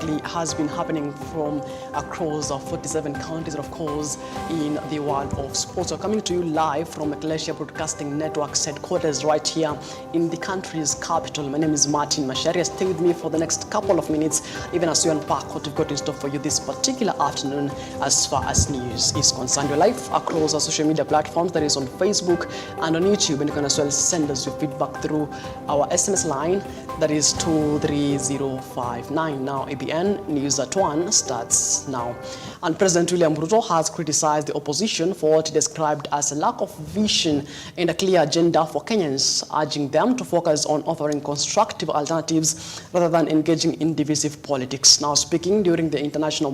exactly has been happening from across 47 counties and of course in the world of sports. We're coming to you live from Macharia Broadcasting Network's headquarters right here in the country's capital. My name is Macharia. Stay with me for the next couple of minutes, even as we unpack what we've got in store for you this particular afternoon as far as news is concerned. We're live across our social media platforms, that is on Facebook and on YouTube, and you can as well send us your feedback through our SMS line, that is 23059. Now EBN News at 1 starts now. And President William Ruto has criticized the opposition for what he described as a lack of vision and a clear agenda for Kenyans, urging them to focus on offering constructive alternatives rather than engaging in divisive politics. Now speaking during the International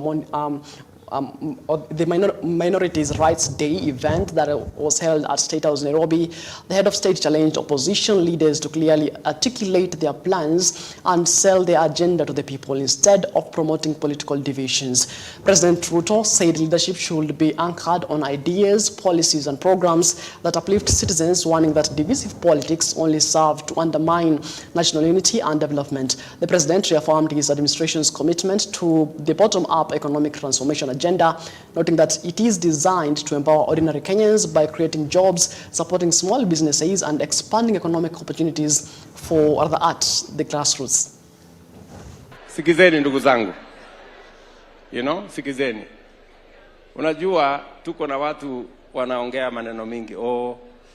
Minorities Rights Day event that was held at State House Nairobi, the head of state challenged opposition leaders to clearly articulate their plans and sell their agenda to the people instead of promoting political divisions. President Ruto said leadership should be anchored on ideas, policies and programs that uplift citizens, warning that divisive politics only serve to undermine national unity and development. The president reaffirmed his administration's commitment to the bottom-up economic transformation agenda, noting that it is designed to empower ordinary Kenyans by creating jobs, supporting small businesses, and expanding economic opportunities for other at the grassroots. Sikizeni ndugu zangu, sikizeni. Unajua tuko na watu wanaongea maneno mingi.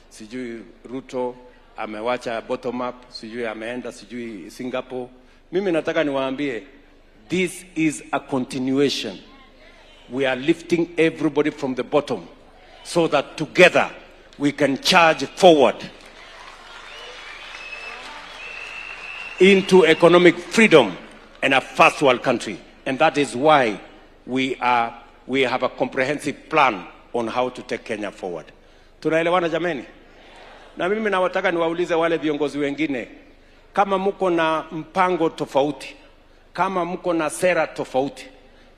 Sijui Ruto amewacha bottom up, sijui ameenda, sijui Singapore. Mimi nataka niwaambie, this is a continuation. We are lifting everybody from the bottom so that together we can charge forward into economic freedom and a first world country. And that is why we have a comprehensive plan on how to take Kenya forward. Tunaelewana jameni? Na mimi nawataka niwaulize wale viongozi wengine, kama mko na mpango tofauti, kama mko na sera tofauti,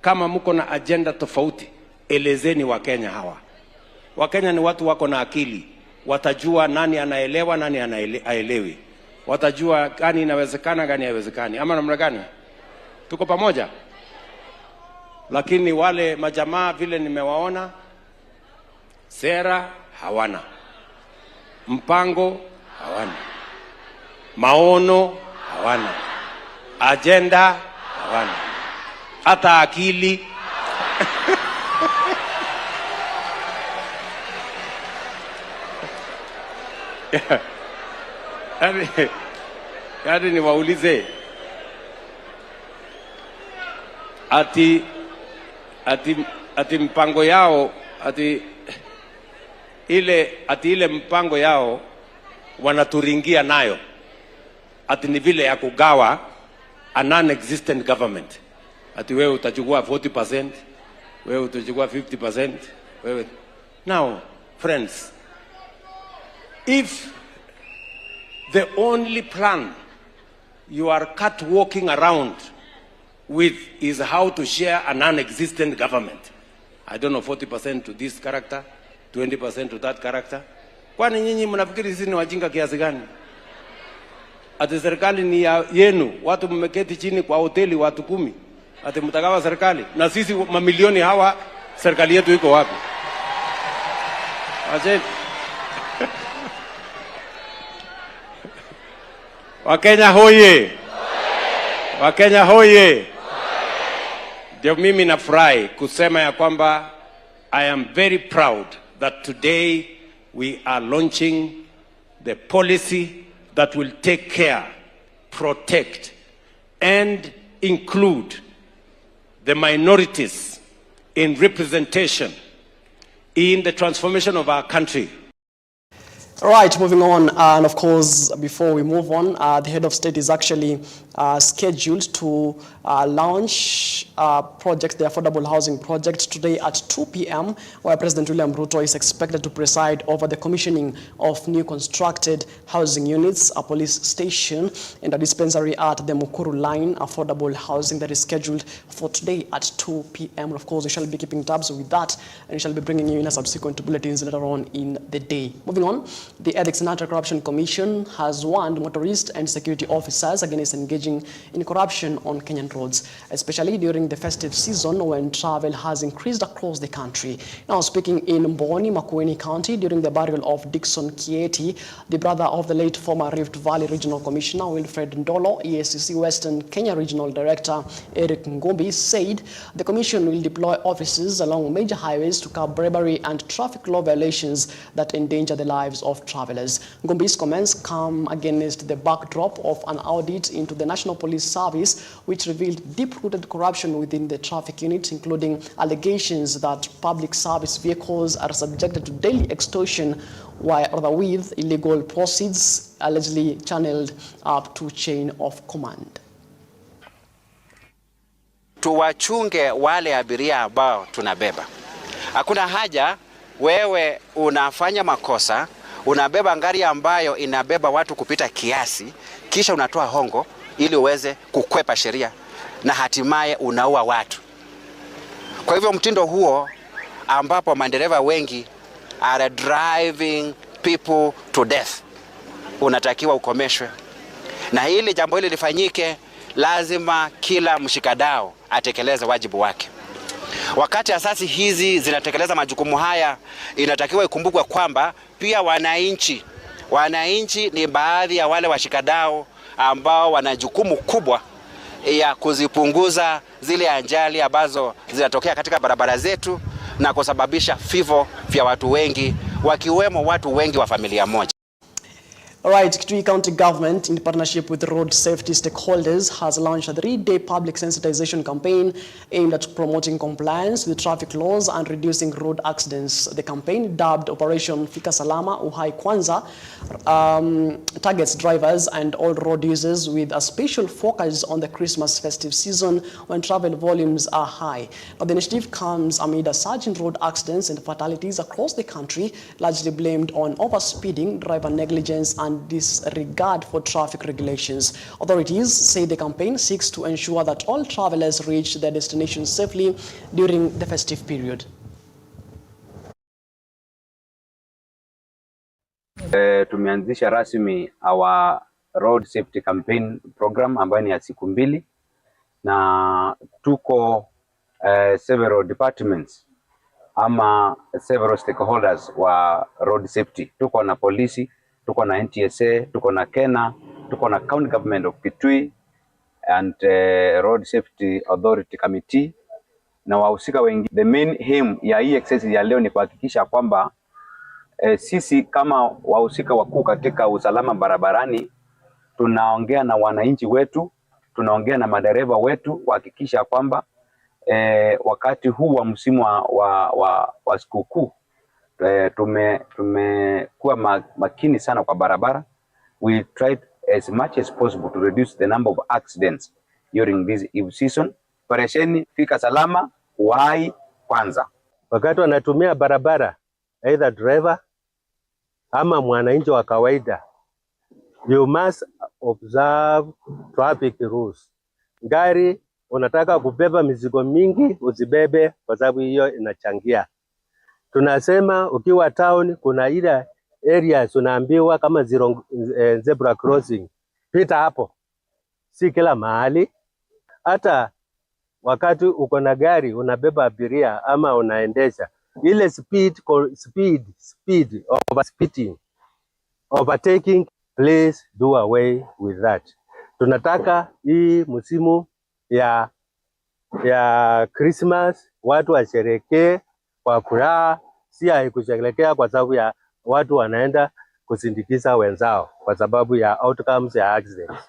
kama mko na agenda tofauti, elezeni Wakenya hawa. Wakenya ni watu wako na akili. Watajua nani anaelewa, nani haelewi. Watajua gani inawezekana, gani haiwezekani. Ama namna gani? Tuko pamoja? Lakini wale majamaa vile nimewaona, sera hawana, mpango hawana, maono hawana, agenda hawana, hata akili. Yaani niwaulize, ati mpango yao, ile mpango yao wanaturingia nayo, ati ni vile ya kugawa a non-existent government. Ati wewe utachukua 40%, wewe utachukua 50%, wewe. Now, friends, if the only plan you are walking around with is how to share a non-existent government, I don't know, 40% to this character, 20% to that character. Kwani nyinyi mnafikiri sisi ni wajinga kiasi gani? Ati serikali ni yenu, watu mmeketi chini kwa hoteli watu 10. Ati mtagawa serikali, na sisi mamilioni hawa, serikali yetu iko wapi? Acheni. Wakenya hoye! Wakenya hoye! Ndio mimi nafurahi kusema ya kwamba I am very proud that today we are launching the policy that will take care, protect, and include the minorities in representation in the transformation of our country. All right, moving on, and of course, before we move on, the head of state is actually scheduled to launch project, the affordable housing project, today at 2 p.m., where President William Ruto is expected to preside over the commissioning of new constructed housing units, a police station, and a dispensary at the Mukuru line affordable housing that is scheduled for today at 2 p.m. Of course, we shall be keeping tabs with that, and we shall be bringing you in a subsequent bulletins later on in the day. Moving on, the Ethics and Anti-Corruption Commission has warned motorists and security officers against engaging engaging in corruption on Kenyan roads, especially during the festive season when travel has increased across the country. Now, speaking in Mboni, Makueni County, during the burial of Dickson Kieti, the brother of the late former Rift Valley Regional Commissioner Wilfred Ndolo, EACC Western Kenya Regional Director Eric Ngombi said the commission will deploy officers along major highways to curb bribery and traffic law violations that endanger the lives of travelers. Ngombi's comments come against the backdrop of an audit into the National Police Service, which revealed deep-rooted corruption within the traffic unit, including allegations that public service vehicles are subjected to daily extortion with illegal proceeds allegedly channeled up to chain of command. Tuwachunge wale abiria ambao tunabeba. Hakuna haja wewe unafanya makosa, unabeba gari ambayo inabeba watu kupita kiasi, kisha unatoa hongo ili uweze kukwepa sheria na hatimaye unaua watu. Kwa hivyo mtindo huo ambapo madereva wengi are driving people to death unatakiwa ukomeshwe. Na hili jambo hili lifanyike, lazima kila mshikadau atekeleze wajibu wake. Wakati asasi hizi zinatekeleza majukumu haya, inatakiwa ikumbukwe kwamba pia wananchi ni baadhi ya wale washikadau ambao wana jukumu kubwa ya kuzipunguza zile ajali ambazo zinatokea katika barabara zetu na kusababisha vifo vya watu wengi, wakiwemo watu wengi wa familia moja. All right, Kitui County Government, in partnership with road safety stakeholders, has launched a 3-day public sensitization campaign aimed at promoting compliance with traffic laws and reducing road accidents. The campaign, dubbed Operation Fika Salama Uhai Kwanza, targets drivers and all road users with a special focus on the Christmas festive season when travel volumes are high. But the initiative comes amid a surge in road accidents and fatalities across the country, largely blamed on overspeeding, driver negligence, and disregard for traffic regulations. Authorities say the campaign seeks to ensure that all travelers reach their destination safely during the festive period. Tumeanzisha rasmi our road safety campaign program ambayo ni ya siku 2, na tuko several departments ama several stakeholders wa road safety. Tuko na polisi, tuko na NTSA, tuko na Kena, tuko na County Government of Kitui and Road Safety Authority Committee na wahusika wengi. The main aim ya hii exercise ya leo ni kuhakikisha kwamba sisi kama wahusika wakuu katika usalama barabarani tunaongea na wananchi wetu, tunaongea na madereva wetu kuhakikisha kwamba wakati huu wa msimu wa sikukuu tumekuwa makini sana kwa barabara. We tried as much as possible to reduce the number of accidents during this Eve season. Operesheni Fika Salama Uhai Kwanza. Wakati wanatumia barabara, either driver ama mwananchi wa kawaida, you must observe traffic rules. Gari unataka kubeba mizigo mingi, usibebe kwa sababu hiyo inachangia. Tunasema ukiwa town kuna ile areas unaambiwa kama zebra crossing, pita hapo. Si kila mahali. Hata wakati uko na gari unabeba abiria ama unaendesha, ile speed overspeeding, overtaking, please do away with that. Tunataka hii msimu ya Christmas watu washerekee kwa furaha, si kusherehekea kwa sababu ya watu wanaenda kusindikiza wenzao kwa sababu ya outcomes ya accidents.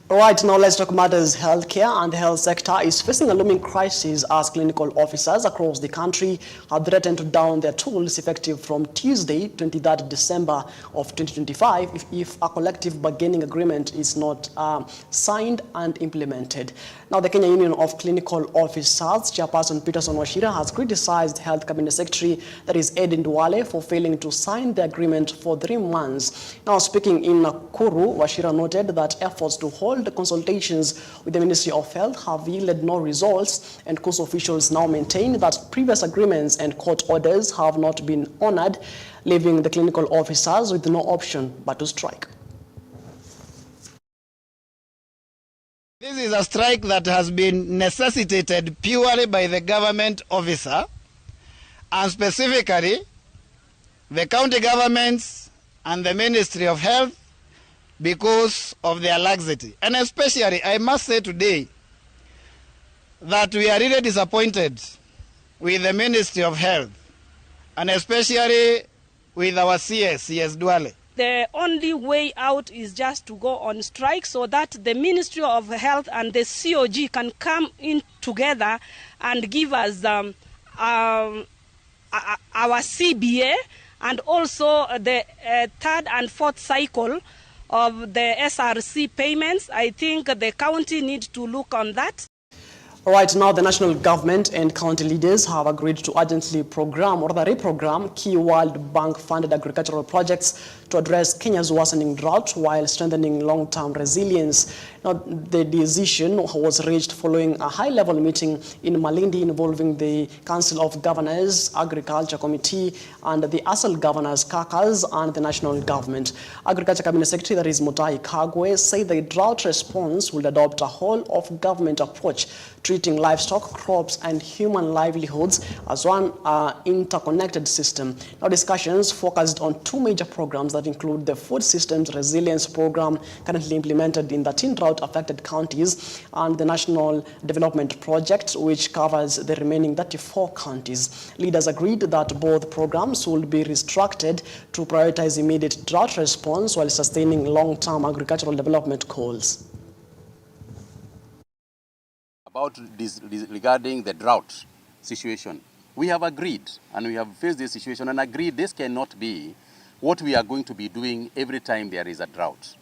All right, now let's talk matters. Healthcare and the health sector is facing a looming crisis as clinical officers across the country have threatened to down their tools effective from Tuesday, 23rd December of 2025, if a collective bargaining agreement is not signed and implemented. Now, the Kenya Union of Clinical Officers Chairperson Peterson Wachira has criticized Health Cabinet Secretary, that is Edin Duale, for failing to sign the agreement for 3 months. Now, speaking in Nakuru, Wachira noted that efforts to hold told consultations with the Ministry of Health have yielded no results, and coast officials now maintain that previous agreements and court orders have not been honored, leaving the clinical officers with no option but to strike. This is a strike that has been necessitated purely by the government officer, and specifically the county governments and the Ministry of Health, because of their laxity. And especially, I must say today that we are really disappointed with the Ministry of Health, and especially with our CS Duale. The only way out is just to go on strike so that the Ministry of Health and the COG can come in together and give us our CBA and also the third and fourth cycle of the SRC payments. I think the county needs to look on that. Right now, the national government and county leaders have agreed to urgently reprogram key World Bank-funded agricultural projects to address Kenya's worsening drought while strengthening long-term resilience. Now, the decision was reached following a high-level meeting in Malindi involving the Council of Governors, Agriculture Committee, and the ASAL Governors, CACAs, and the national government. Agriculture Cabinet Secretary, that is Mutai Kagwe, said the drought response will adopt a whole-of-government approach, treating livestock, crops, and human livelihoods as one interconnected system. Now, discussions focused on two major programs that include the Food Systems Resilience Program, currently implemented in 13 drought-affected counties, and the National Development Project, which covers the remaining 34 counties. Leaders agreed that both programs will be restructured to prioritize immediate drought response while sustaining long-term agricultural development goals. About this regarding the drought situation, we have agreed and we have faced this situation and agreed this cannot be what we are going to be doing every time there is a drought.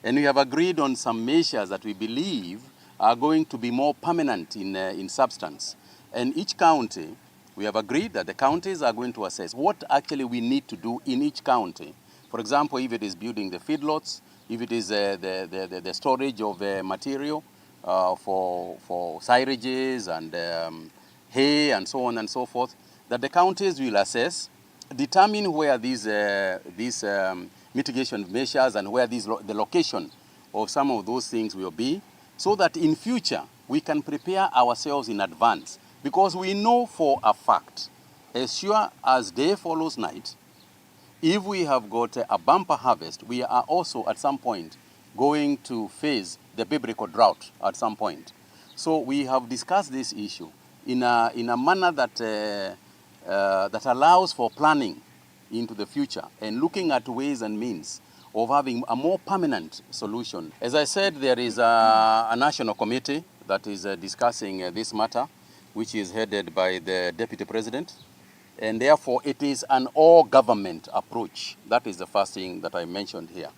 And we have agreed on some measures that we believe are going to be more permanent in substance. And each county, we have agreed that the counties are going to assess what actually we need to do in each county. For example, if it is building the feedlots, if it is the storage of material, for syringes and hay and so on and so forth, that the counties will assess, determine where these mitigation measures and where the location of some of those things will be, so that in future we can prepare ourselves in advance. Because we know for a fact, as sure as day follows night, if we have got a bumper harvest, we are also at some point going to face the biblical drought at some point. So we have discussed this issue in a manner that that allows for planning into the future and looking at ways and means of having a more permanent solution. As I said, there is a national committee that is discussing this matter, which is headed by the Deputy President, and therefore it is an all-government approach. That is the first thing that I mentioned here.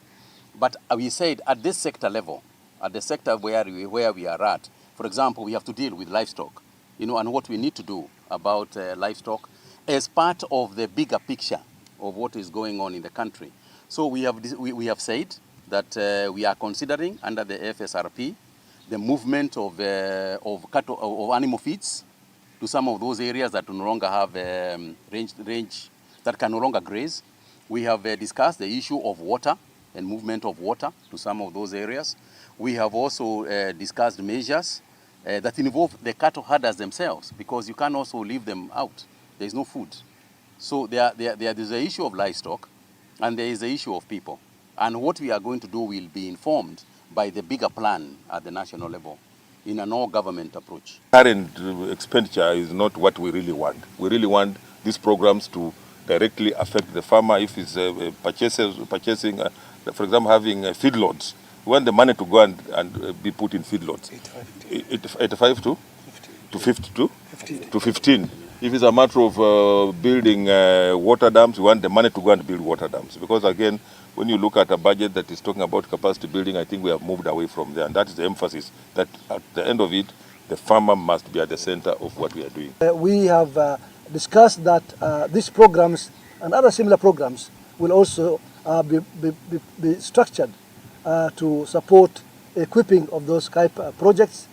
But we said at this sector level, at the sector where we are at, for example, we have to deal with livestock, and what we need to do about livestock as part of the bigger picture of what is going on in the country. So we have said that we are considering under the FSRP the movement of cattle, of animal feeds to some of those areas that no longer have range that can no longer graze. We have discussed the issue of water and movement of water to some of those areas. We have also discussed measures that involve the cattle herders themselves, because you can also leave them out. There is no food. So there is the issue of livestock and there is the issue of people. And what we are going to do will be informed by the bigger plan at the national level in an all-government approach. Current expenditure is not what we really want. We really want these programs to directly affect the farmer. If it's purchasing, for example, having feedlots, we want the money to go and be put in feedlots. 85 to 50 to 15. If it's a matter of building water dams, we want the money to go and build water dams. Because again, when you look at a budget that is talking about capacity building, I think we have moved away from there. And that is the emphasis, that at the end of it, the farmer must be at the center of what we are doing. We have discussed that these programs and other similar programs will also be structured to support equipping of those type projects.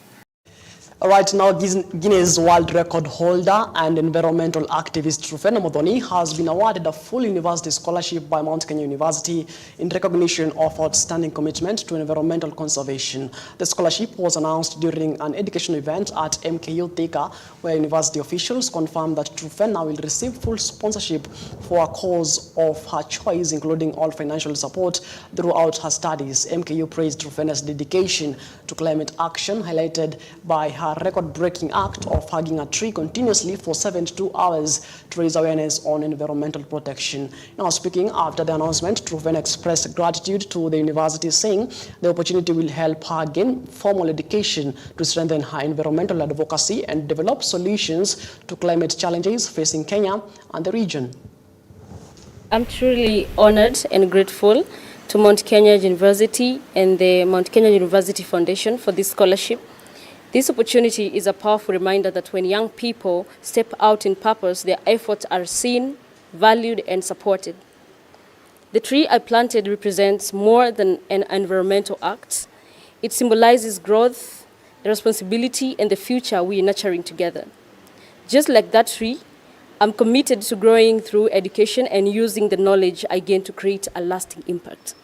Right now, Guinness World Record holder and environmental activist Rufena Modoni has been awarded a full university scholarship by Mount Kenya University in recognition of outstanding commitment to environmental conservation. The scholarship was announced during an educational event at MKU Thika, where university officials confirmed that Rufena will receive full sponsorship for a cause of her choice, including all financial support throughout her studies. MKU praised Rufena's dedication to climate action, highlighted by her record-breaking act of hugging a tree continuously for 72 hours to raise awareness on environmental protection. Now, speaking after the announcement, Rufena expressed gratitude to the university, saying the opportunity will help her gain formal education to strengthen her environmental advocacy and develop solutions to climate challenges facing Kenya and the region. I'm truly honored and grateful to Mount Kenya University and the Mount Kenya University Foundation for this scholarship. This opportunity is a powerful reminder that when young people step out in purpose, their efforts are seen, valued, and supported. The tree I planted represents more than an environmental act. It symbolizes growth, responsibility, and the future we are nurturing together. Just like that tree, I'm committed to growing through education and using the knowledge I gain to create a lasting impact.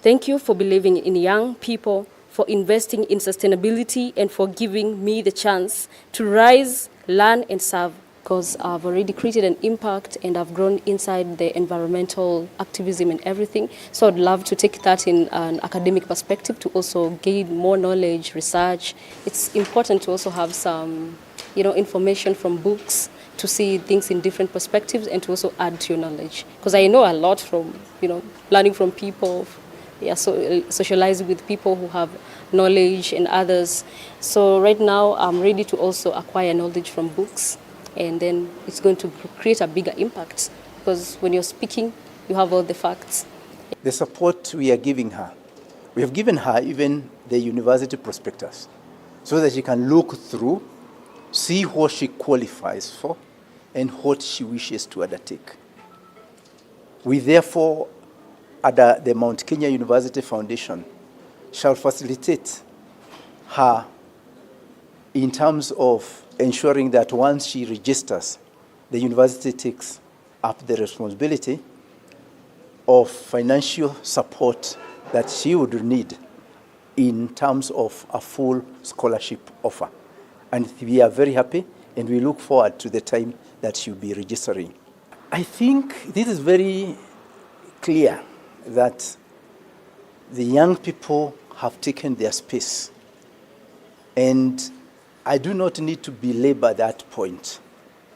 Thank you for believing in young people, for investing in sustainability, and for giving me the chance to rise, learn, and serve. Because I've already created an impact and I've grown inside the environmental activism and everything. So I'd love to take that in an academic perspective to also gain more knowledge, research. It's important to also have some, information from books to see things in different perspectives and to also add to your knowledge. Because I know a lot from, learning from people, socializing with people who have knowledge and others. So right now I'm ready to also acquire knowledge from books, and then it's going to create a bigger impact because when you're speaking, you have all the facts. The support we are giving her, we have given her even the university prospectus so that she can look through, see what she qualifies for and what she wishes to undertake. We therefore, at the Mount Kenya University Foundation, shall facilitate her in terms of ensuring that once she registers, the university takes up the responsibility of financial support that she would need in terms of a full scholarship offer. And we are very happy and we look forward to the time that she'll be registering. I think this is very clear that the young people have taken their space. And I do not need to belabor that point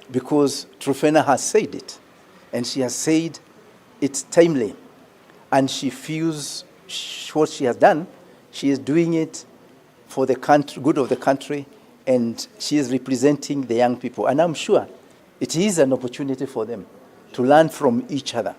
because Rufena has said it. And she has said it's timely. And she feels what she has done, she is doing it for the country, good of the country, and she is representing the young people. And I'm sure it is an opportunity for them to learn from each other.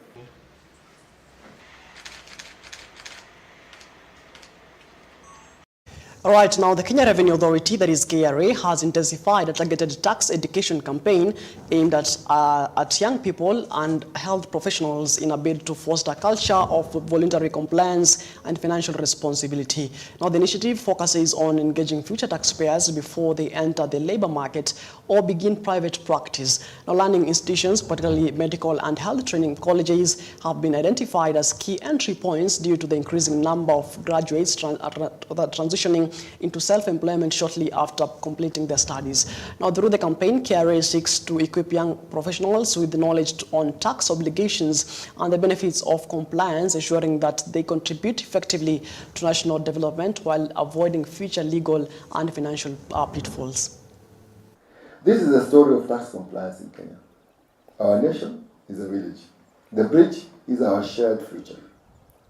All right, now the Kenya Revenue Authority, that is KRA, has intensified a targeted tax education campaign aimed at young people and health professionals in a bid to foster a culture of voluntary compliance and financial responsibility. Now, the initiative focuses on engaging future taxpayers before they enter the labor market or begin private practice. Now, learning institutions, particularly medical and health training colleges, have been identified as key entry points due to the increasing number of graduates transitioning into self-employment shortly after completing their studies. Now, through the campaign, KRA seeks to equip young professionals with knowledge on tax obligations and the benefits of compliance, ensuring that they contribute effectively to national development while avoiding future legal and financial pitfalls. This is the story of tax compliance in Kenya. Our nation is a village. The bridge is our shared future,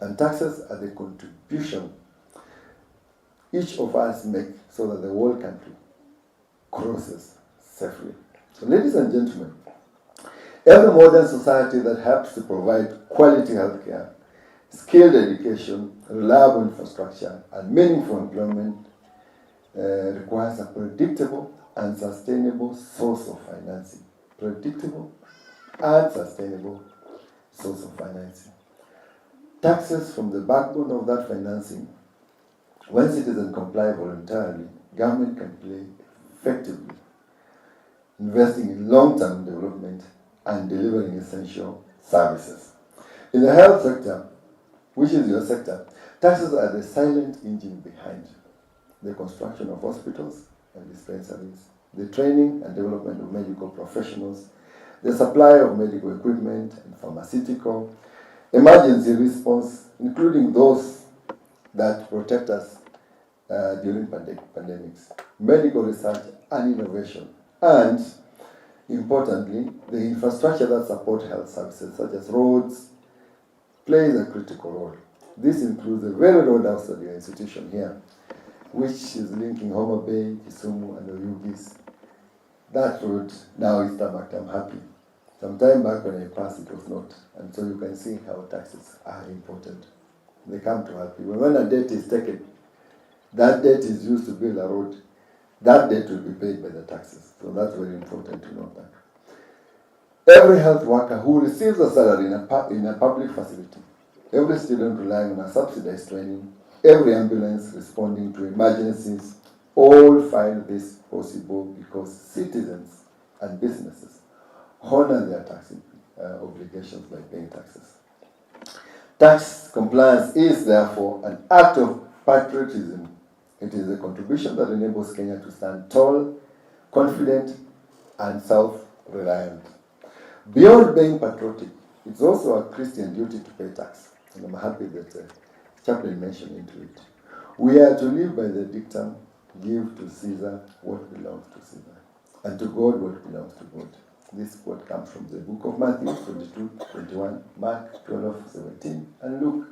and taxes are the contribution each of us make so that the whole country crosses safely. So, ladies and gentlemen, every modern society that helps to provide quality healthcare, skilled education, reliable infrastructure, and meaningful employment requires a predictable and sustainable source of financing. Predictable and sustainable source of financing. Taxes form the backbone of that financing When citizens comply voluntarily, government can play effectively, investing in long-term development and delivering essential services. In the health sector, which is your sector, taxes are the silent engine behind the construction of hospitals and dispensaries, the training and development of medical professionals, the supply of medical equipment and pharmaceutical, emergency response, including those that protect us during pandemics, medical research and innovation, and importantly, the infrastructure that support health services such as roads plays a critical role. This includes the very road outside your institution here, which is linking Homa Bay, Kisumu, and Oyugis. That road now is tarmacked. I'm happy. Some time back when I passed, it was not. And so you can see how taxes are important. They come to help you. When a debt is taken, that debt is used to build a road. That debt will be paid by the taxes. So that's very important to note that. Every health worker who receives a salary in a public facility, every student relying on a subsidized training, every ambulance responding to emergencies, all find this possible because citizens and businesses honor their tax obligations by paying taxes. Tax compliance is therefore an act of patriotism. It is a contribution that enables Kenya to stand tall, confident, and self-reliant. Beyond being patriotic, it's also a Christian duty to pay tax. And I'm happy that Chaplain mentioned into it. We are to live by the dictum, give to Caesar what belongs to Caesar, and to God what belongs to God. This quote comes from the book of Matthew 22:21, Mark 12:17, and Luke.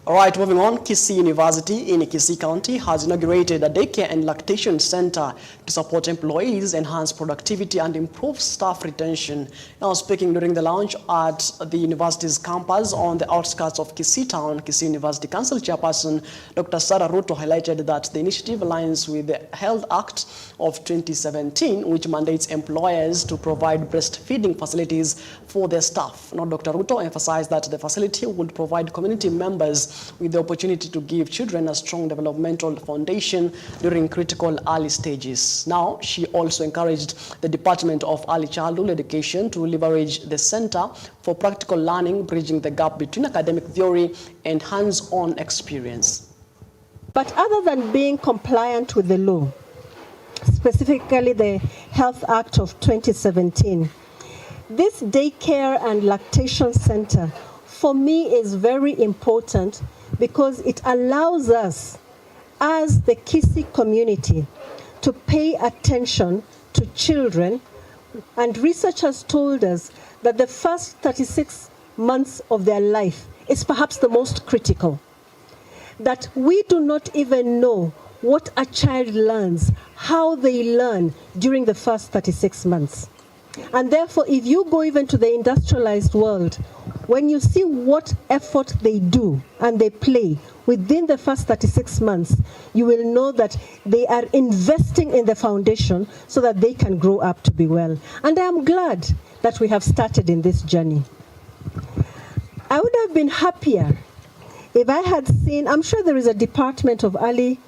All right, moving on, Kisii University in Kisii County has inaugurated a daycare and lactation center to support employees, enhance productivity, and improve staff retention. Now, speaking during the launch at the university's campus on the outskirts of Kisii town, Kisii University Council Chairperson Dr. Sarah Ruto highlighted that the initiative aligns with the Health Act of 2017, which mandates employers to provide breastfeeding facilities for their staff. Now, Dr. Ruto emphasized that the facility would provide community members with the opportunity to give children a strong developmental foundation during critical early stages. Now, she also encouraged the Department of Early Childhood Education to leverage the center for practical learning, bridging the gap between academic theory and hands-on experience. But other than being compliant with the law, specifically the Health Act of 2017, this daycare and lactation center for me is very important because it allows us as the Kisii community to pay attention to children, and research has told us that the first 36 months of their life is perhaps the most critical. That we do not even know what a child learns, how they learn during the first 36 months. And therefore, if you go even to the industrialized world, when you see what effort they do and they play within the first 36 months, you will know that they are investing in the foundation so that they can grow up to be well. And I am glad that we have started in this journey. I would have been happier if I had seen, I'm sure there is a department of early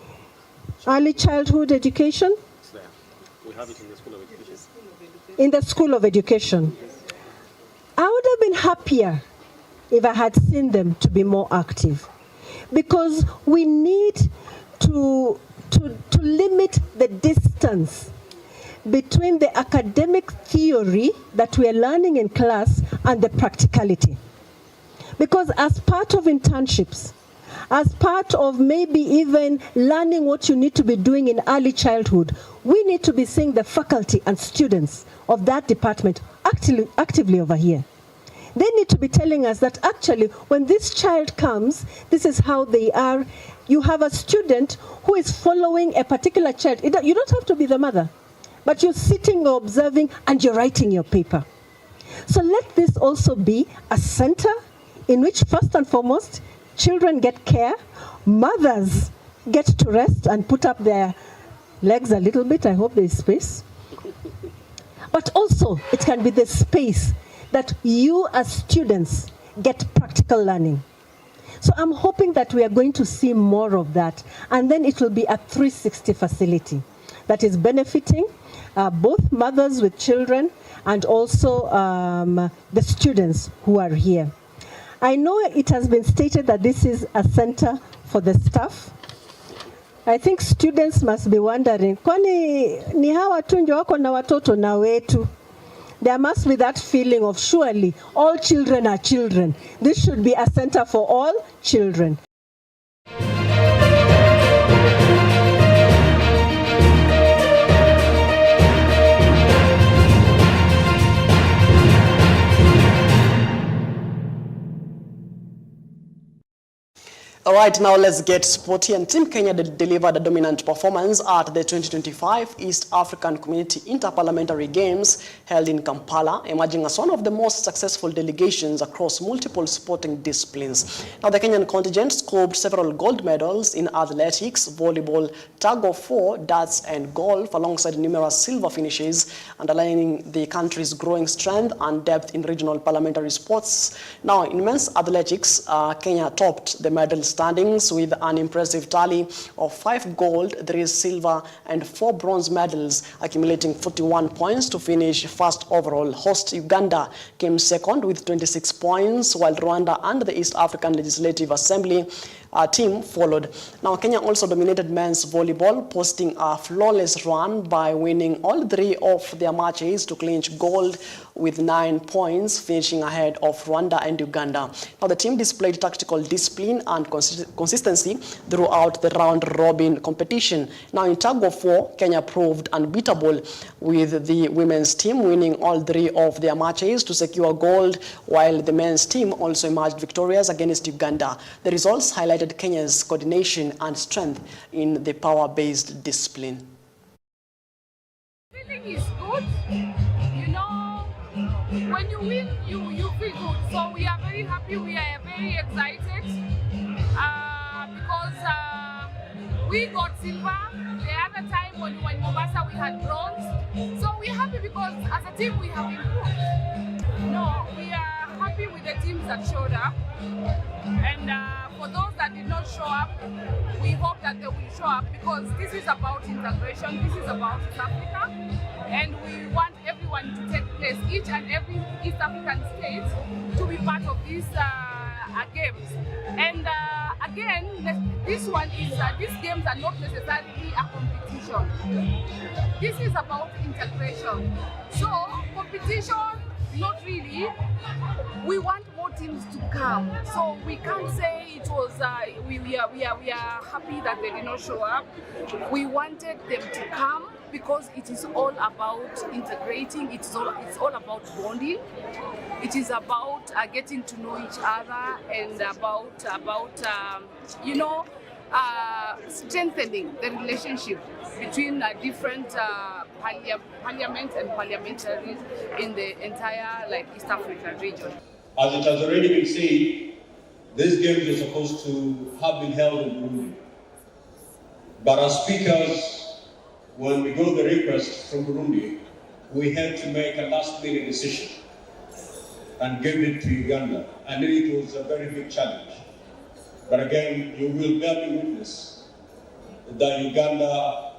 childhood education. It's there. We have it in the School of Education. In the School of Education. I would have been happier if I had seen them to be more active, because we need to limit the distance between the academic theory that we are learning in class and the practicality. Because as part of internships, as part of maybe even learning what you need to be doing in early childhood, we need to be seeing the faculty and students of that department actively over here. They need to be telling us that actually when this child comes, this is how they are. You have a student who is following a particular child. You don't have to be the mother, but you're sitting or observing and you're writing your paper. So let this also be a center in which first and foremost, children get care, mothers get to rest and put up their legs a little bit. I hope there's space. But also, it can be the space that you as students get practical learning. So I'm hoping that we are going to see more of that. And then it will be a 360 facility that is benefiting both mothers with children and also the students who are here. I know it has been stated that this is a center for the staff. I think students must be wondering, kwani ni hawa tu ndio wako na watoto na wetu? There must be that feeling of surely all children are children. This should be a center for all children. All right, now let's get sporty. And Team Kenya delivered a dominant performance at the 2025 East African Community Interparliamentary Games held in Kampala, emerging as one of the most successful delegations across multiple sporting disciplines. Now, the Kenyan contingent scored several gold medals in athletics, volleyball, tug of war, darts, and golf, alongside numerous silver finishes, underlining the country's growing strength and depth in regional parliamentary sports. Now, in men's athletics, Kenya topped the medal standings with an impressive tally of 5 gold, 3 silver, and 4 bronze medals, accumulating 41 points to finish first overall. Host Uganda came second with 26 points, while Rwanda and the East African Legislative Assembly team followed. Now, Kenya also dominated men's volleyball, posting a flawless run by winning all 3 of their matches to clinch gold with 9 points, finishing ahead of Rwanda and Uganda. Now, the team displayed tactical discipline and consistency throughout the round-robin competition. Now, in tug of war, Kenya proved unbeatable, with the women's team winning all 3 of their matches to secure gold, while the men's team also emerged victorious against Uganda. The results highlighted Kenya's coordination and strength in the power-based discipline. Feeling is good. You know, when you win, you feel good. So we are very happy. We are very excited because we got silver. The other time when we were in Mombasa, we had bronze. So we're happy because as a team we have improved. No, we are happy with the teams that showed up. And for those that did not show up, we hope that they will show up, because this is about integration, this is about East Africa, and we want everyone to take place, each and every East African state to be part of these games. And again, this one is, these games are not necessarily a competition. This is about integration. So competition, not really. We want more teams to come, so we can't say it was. We are happy that they did not show up. We wanted them to come because it is all about integrating. It's all about bonding. It is about getting to know each other, and about strengthening the relationship between different parliaments and parliamentaries in the entire East African region. As it has already been said, these games are supposed to have been held in Burundi. But as speakers, when we got the request from Burundi, we had to make a last-minute decision and give it to Uganda. And it was a very big challenge. But again, you will bear me witness that Uganda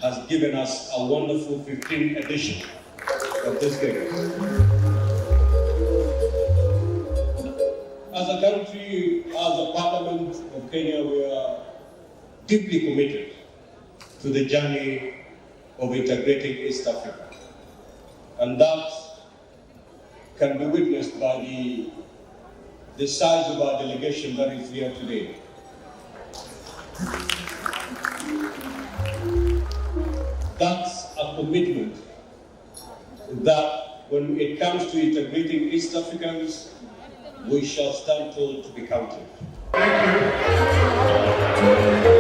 has given us a wonderful 15th edition of this game. As a country, as a parliament of Kenya, we are deeply committed to the journey of integrating East Africa. And that can be witnessed by the size of our delegation that is here today. That's a commitment that when it comes to integrating East Africans, we shall stand tall to be counted. Thank you.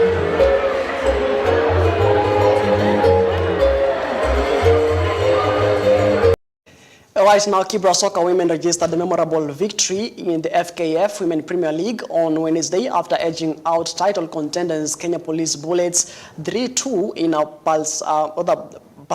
Right now, Kibra Soccer women registered the memorable victory in the FKF Women Premier League on Wednesday after edging out title contenders Kenya Police Bullets 3-2 in a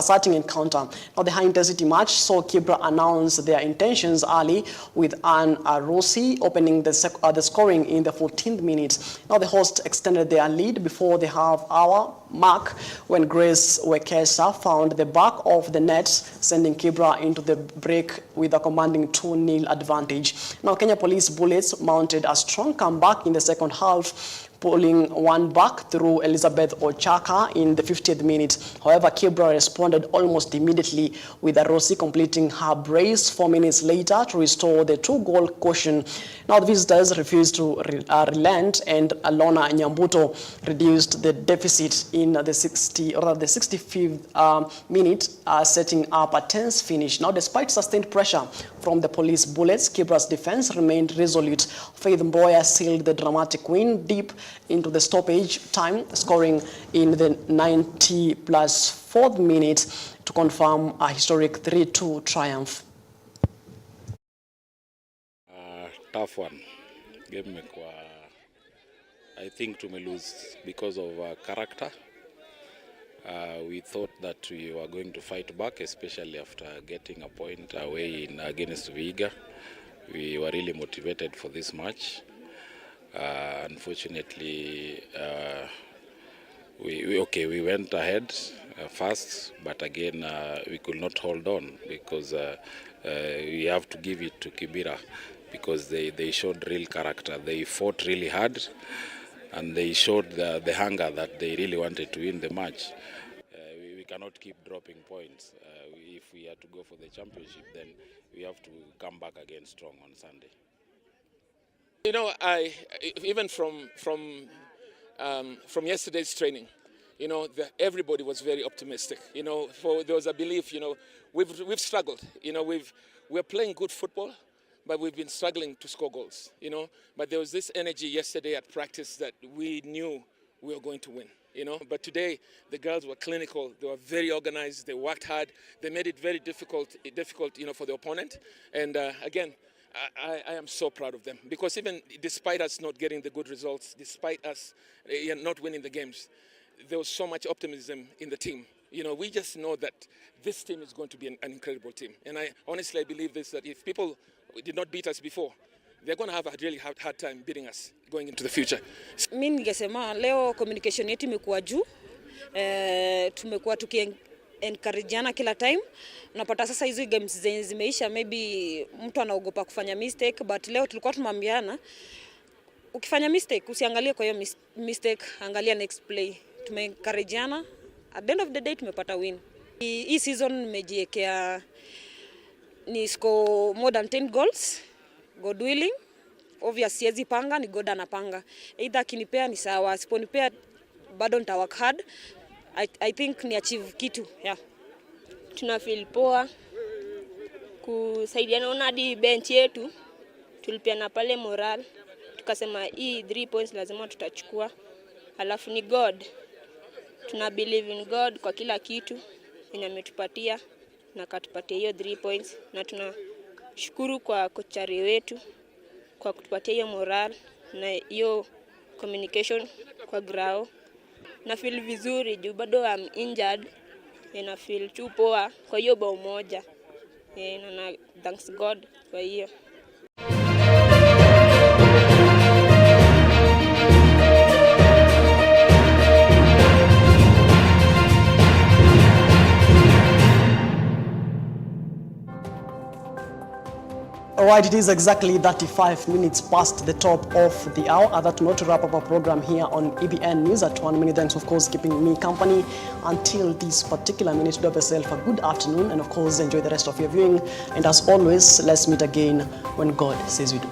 passing encounter. Now, the high-intensity match saw Kibra announce their intentions early with Ann Rossi opening the scoring in the 14th minute. Now, the hosts extended their lead before the half-hour mark when Grace Wekesa found the back of the net, sending Kibra into the break with a commanding 2-0 advantage. Now, Kenya Police Bullets mounted a strong comeback in the second half, pulling one back through Elizabeth Ochaka in the 50th minute. However, Kibra responded almost immediately, with Rossi completing her brace 4 minutes later to restore the 2-goal cushion. Now, the visitors refused to relent, and Alona Nyambuto reduced the deficit in the 65th minute, setting up a tense finish. Now, despite sustained pressure from the Police Bullets, Kibra's defense remained resolute. Faith Mboya sealed the dramatic win deep into the stoppage time, scoring in the 90+4th minute to confirm a historic 3-2 triumph. Tough one. Game I think to lose because of character. We thought that we were going to fight back, especially after getting a point away against Viga. We were really motivated for this match. Unfortunately, we went ahead fast, but again we could not hold on because we have to give it to Kibera because they showed real character. They fought really hard and they showed the hunger that they really wanted to win the match. We cannot keep dropping points. If we are to go for the championship, then we have to come back again strong on Sunday. You know, even from yesterday's training, you know, everybody was very optimistic. You know, there was a belief. You know, we've struggled. You know, we're playing good football, but we've been struggling to score goals. You know, but there was this energy yesterday at practice that we knew we were going to win. You know, but today the girls were clinical. They were very organized. They worked hard. They made it very difficult. You know, for the opponent. And again, I am so proud of them because even despite us not getting the good results, despite us not winning the games, there was so much optimism in the team. You know, we just know that this team is going to be an incredible team. And I honestly believe this, that if people did not beat us before, they're going to have a really hard time beating us going into the future. Mimi ningesema leo communication yetu imekuwa juu. Tumekuwa encourageana kila time. Unapata sasa hizo games zenye zimeisha, maybe mtu anaogopa kufanya mistake, but leo tulikuwa tumeambiana ukifanya mistake usiangalie kwa hiyo mistake, angalia next play. Tumeencourageana, at the end of the day tumepata win. Hii season nimejiwekea ni score more than 10 goals, God willing. Obviously siwezi panga, ni God anapanga. Either kinipea ni sawa, siponipea bado nita work hard. I think ni achieve kitu, yeah. Tuna feel poa kusaidiana na hadi bench yetu. Tulipiana pale moral. Tukasema hii 3 points lazima tutachukua. Alafu ni God. Tuna believe in God kwa kila kitu yenye ametupatia na katupatia hiyo 3 points, na tunashukuru kwa kochari wetu kwa kutupatia hiyo moral na hiyo communication kwa grao. Na feel vizuri juu bado I'm injured, na feel tu poa kwa hiyo bao moja. Na thanks God kwa hiyo. Alright, it is exactly 35 minutes past the top of the hour. That note to wrap up our program here on EBN News at 1 minute. Thanks, of course, keeping me company until this particular minute. Do have yourself a good afternoon and, of course, enjoy the rest of your viewing. And as always, let's meet again when God says we do.